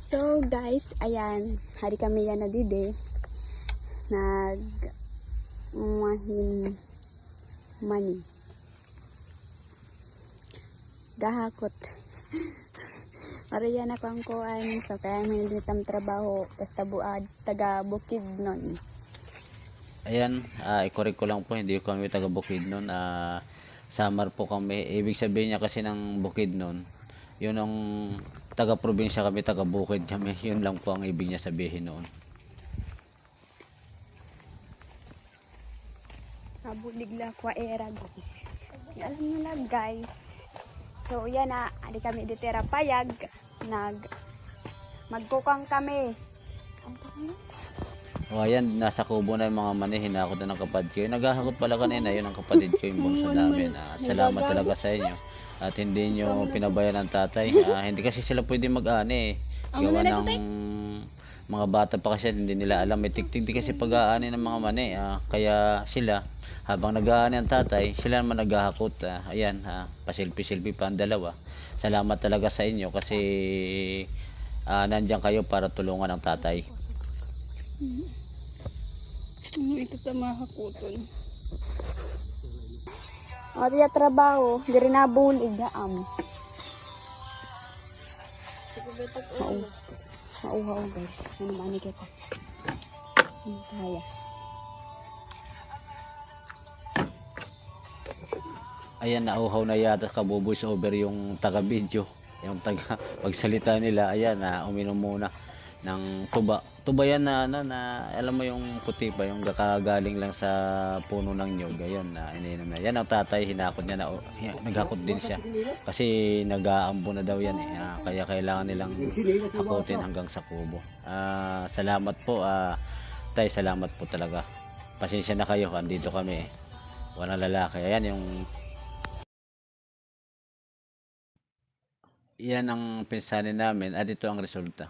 So guys, ayan, hari kami yan na dide. Mahin mani. Gahakot. Mariya na ko ang kuan. So kaya militam trabaho. Basta buad, taga Bukidnon. Ayan, i-correct ko lang po, hindi kami taga Bukidnon. Samar po kami. Ibig sabihin niya kasi ng Bukidnon, yun ang taga-probinsya kami, taga-bukid kami. Yun lang po ang ibig niya sabihin noon. Kabulig la kwa era guys. Alam nyo lang guys. So yan na, adi kami ditira payag. Magkukang kami. O ayan, nasa kubo na yung mga mani, hinakot na ng kapatid ko. Naghahakot pala kanina, yun ang kapatid ko, yung bunso namin. Salamat talaga sa inyo. At hindi nyo pinabayan ng tatay. Hindi kasi sila pwede mag-ani eh. Gawa ng mga bata pa kasi hindi nila alam. May tiktik di kasi pag-aani ng mga mani. Kaya sila, habang nag-aani ang tatay, sila naman naghahakot. Ayan, pasilpi-silpi pa ang dalawa. Salamat talaga sa inyo kasi nandiyan kayo para tulungan ang tatay. Ito tamahakuton. Ariya trabaho, diri na bulig na Mauhaw guys. Ano mani kita? Ano kaya? Ayan, nauhaw na yata kabuboys over yung taga-video. Yung taga-pagsalita nila. Ayan, uminom muna ng tuba. Tuba yan na, na alam mo yung puti pa, yung kakagaling lang sa puno ng nyog. Ayun, ininom na. Yan ang tatay, hinakot niya na, naghakot din siya. Kasi nag-aambo na daw yan eh. Kaya kailangan nilang hakutin hanggang sa kubo. Salamat po, tay, salamat po talaga. Pasensya na kayo, andito kami eh. Walang lalaki. Ayan yung yan ang pinsanin namin at ito ang resulta.